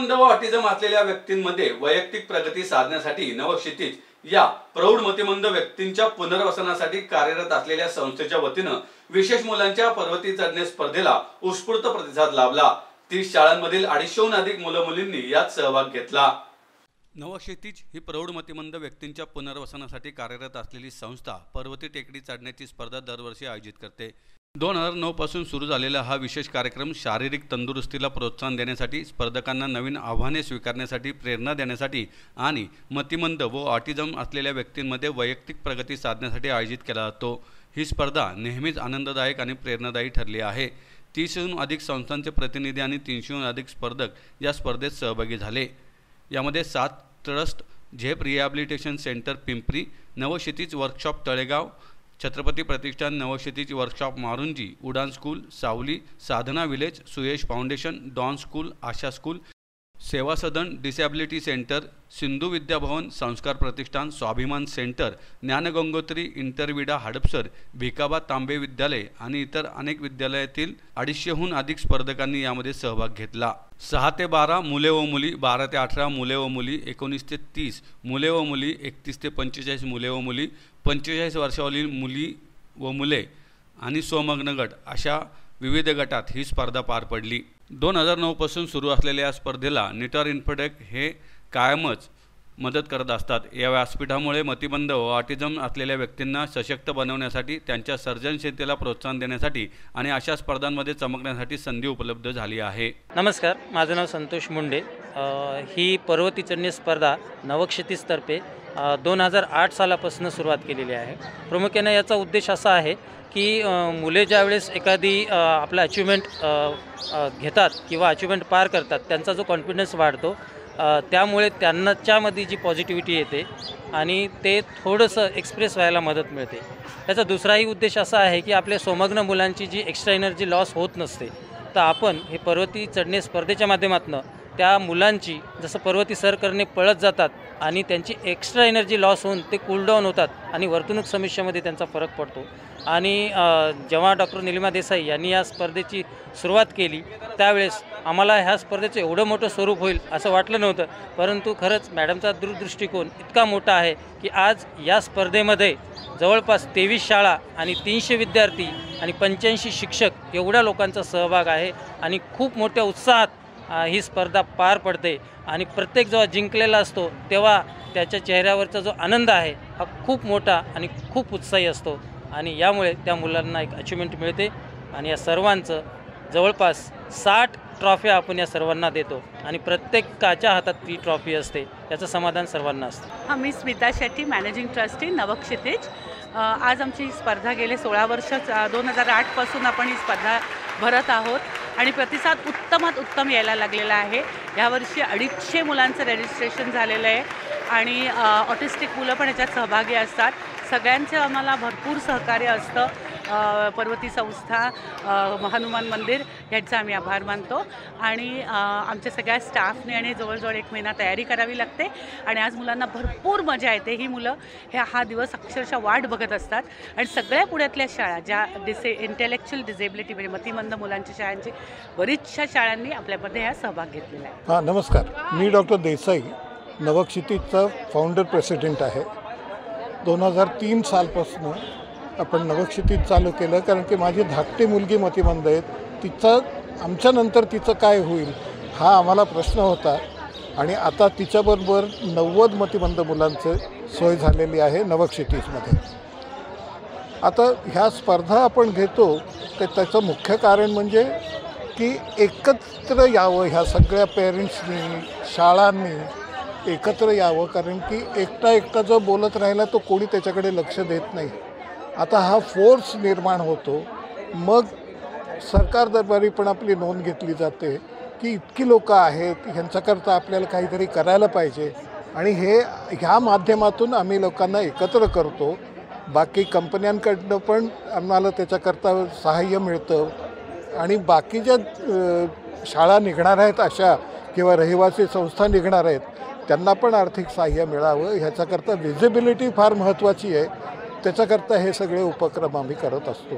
मतिमंद व ऑटिझम असलेल्या व्यक्तींमध्ये वैयक्तिक प्रगती साधण्यासाठी नवक्षितिज या प्रौढ मतिमंद व्यक्तींच्या पुनर्वसनासाठी कार्यरत असलेल्या संस्थेच्या वतीनं विशेष मुलांच्या पर्वती चढणे स्पर्धेला उत्स्फूर्त प्रतिसाद लाभला। 30 शाळांमधील 250हून अधिक मुलं मुलींनी यात सहभाग घेतला। नवक्षितिज ही प्रौढ मतिमंद व्यक्तींच्या पुनर्वसनासाठी कार्यरत असलेली संस्था पर्वती टेकडी चढण्याची स्पर्धा दरवर्षी आयोजित करते। 2009 पासून सुरू झालेला हा विशेष कार्यक्रम शारीरिक तंदुरुस्तीला प्रोत्साहन देण्यासाठी, स्पर्धकांना नवीन आव्हाने स्वीकारण्यासाठी प्रेरणा देण्यासाठी आणि मतिमंद व ऑटिझम असलेल्या व्यक्तींमध्ये वैयक्तिक प्रगती साधण्यासाठी आयोजित केला जातो। ही स्पर्धा नेहमीच आनंददायक आणि प्रेरणादायी ठरली आहे। 30हून अधिक संस्थांचे प्रतिनिधी आणि 300हून अधिक स्पर्धक या स्पर्धेत सहभागी झाले। यामध्ये 7 trust, Zep rehabilitation centre Pimpri, Navkshitij workshop Talegaon, Chhatrapati Pratishthan Navkshitij workshop Marunji, Udaan school Savali, Sadhana village, Suyash foundation, Don school, Asha school, Seva Sadan, disability centre, Sindhu Vidyabhavan, Sanskar Pratishthan, स्वाभिमान सेंटर, ज्ञानगंगोत्री, इंटरविडा हडपसर, भिकाबा तांबे विद्यालय आणि इतर अनेक विद्यालयातील 250हून अधिक स्पर्धकांनी यामध्ये सहभाग घेतला। 6 ते 12 मुले व मुली, 12 ते 18 मुले व मुली, 19 ते 30 मुले व मुली, 31 ते 45 मुले व मुली, 45 वर्षावरील मुली व मुले आणि स्वमग्न गट अशा विविध गटात ही स्पर्धा पार पडली। 2009 पासून सुरू असलेल्या या स्पर्धेला निटर इन्फोटेक हे कायमच मदत करत असतात। या व्यासपीठामुळे मतिमंद व ऑटिझम असलेल्या व्यक्तींना सशक्त बनवण्यासाठी, त्यांच्या सर्जनशीलतेला प्रोत्साहन देण्यासाठी आणि अशा स्पर्धांमध्ये चमकण्यासाठी संधी उपलब्ध झाली आहे। नमस्कार, माझं नाव संतोष मुंडे। ही पर्वती चढणी स्पर्धा नवक्षितिजतर्फे 2008 सालापासून सुरुवात केलेली आहे। प्रामुख्याने याचा उद्देश असा आहे की मुले ज्यावेळेस एखादी आपला अचिव्हमेंट घेतात किंवा अचिव्हमेंट पार करतात, त्यांचा जो कॉन्फिडन्स वाढतो, त्यामुळे त्यांच्यामध्ये जी पॉझिटिव्हिटी येते आणि ते थोडंसं एक्सप्रेस व्हायला मदत मिळते। त्याचा दुसराही उद्देश असा आहे की आपल्या स्वमग्न मुलांची जी एक्स्ट्रा एनर्जी लॉस होत नसते, तर आपण हे पर्वती चढणे स्पर्धेच्या माध्यमातून त्या मुलांची, जसं पर्वती सर करणे पळत जातात आणि त्यांची एक्स्ट्रा एनर्जी लॉस होऊन ते कूलडाऊन होतात आणि वर्तणूक समीक्षेमध्ये त्यांचा फरक पडतो। आणि जेव्हा डॉक्टर निलिमा देसाई यांनी या स्पर्धेची सुरुवात केली, त्यावेळेस आम्हाला ह्या स्पर्धेचं एवढं मोठं स्वरूप होईल असं वाटलं नव्हतं, परंतु खरंच मॅडमचा दूरदृष्टिकोन इतका मोठा आहे की आज या स्पर्धेमध्ये जवळपास 23 शाळा आणि 300 विद्यार्थी आणि 85 शिक्षक एवढ्या लोकांचा सहभाग आहे आणि खूप मोठ्या उत्साहात ही स्पर्धा पार पडते। आणि प्रत्येक जेव्हा जिंकलेला असतो तेव्हा त्याच्या चेहऱ्यावरचा जो आनंद आहे हा खूप मोठा आणि खूप उत्साही असतो आणि यामुळे त्या मुलांना एक अचिव्हमेंट मिळते। आणि या सर्वांचं जवळपास 60 ट्रॉफी आपण या सर्वांना देतो आणि प्रत्येकाच्या हातात ती ट्रॉफी असते, याचं समाधान सर्वांना असतं। मी स्मिता शेट्टी, मॅनेजिंग ट्रस्टी नवक्षितिज। आज आमची स्पर्धा गेले 16 वर्ष 2008 पासून आपण ही स्पर्धा भरत आहोत आणि प्रतिसाद उत्तमात उत्तम यायला लागलेला आहे। यावर्षी 250 मुलांचं रजिस्ट्रेशन झालेलं आहे आणि ऑटिस्टिक मुलं पण याच्यात सहभागी असतात। सगळ्यांचं आम्हाला भरपूर सहकार्य असतं। पर्वती संस्था, हनुमान मंदिर यांचा आम्ही आभार मानतो आणि आमच्या सगळ्या स्टाफने आणि जवळजवळ 1 महिना तयारी करावी लागते आणि आज मुलांना भरपूर मजा येते। ही मुलं हा दिवस अक्षरशः वाट बघत असतात आणि सगळ्या पुण्यातल्या शाळा ज्या इंटेलेक्च्युअल डिसेबिलिटी म्हणजे मतिमंद मुलांच्या शाळांची बरीचशा शाळांनी आपल्यामध्ये ह्या सहभाग घेतलेला आहे। नमस्कार, मी डॉक्टर देसाई, नवक्षितिजचा फाउंडर प्रेसिडेंट आहे। 2003 सालपासून आपण नवक्षितिज चालू केलं, कारण की माझी धाकटी मुलगी मतिमंद आहे, आमच्यानंतर तिचं काय होईल हा आम्हाला प्रश्न होता आणि आता तिच्याबरोबर 90 मतिमंद मुलांचं सोय झालेली आहे नवक्षितिजमध्ये। आता ह्या स्पर्धा आपण घेतो तर त्याचं मुख्य कारण म्हणजे की एकत्र यावं, ह्या सगळ्या पेरेंट्सनी, शाळांनी एकत्र यावं, कारण की एकटा जो बोलत राहिला तो कोणी त्याच्याकडे लक्ष देत नाही। आता हा फोर्स निर्माण होतो, मग सरकार दरबारी पण आपली नोंद घेतली जाते की इतकी लोकं आहेत, ह्यांच्याकरता आपल्याला काहीतरी करायला पाहिजे आणि ह्या माध्यमातून आम्ही लोकांना एकत्र करतो। बाकी कंपन्यांकडनं पण आम्हाला त्याच्याकरता सहाय्य मिळतं आणि बाकी ज्या शाळा निघणार आहेत अशा किंवा रहिवासी संस्था निघणार आहेत त्यांना पण आर्थिक सहाय्य मिळावं, ह्याच्याकरता व्हिजिबिलिटी फार महत्त्वाची आहे। त्याच्याकरता हे सगळे उपक्रम आम्ही करत असतो।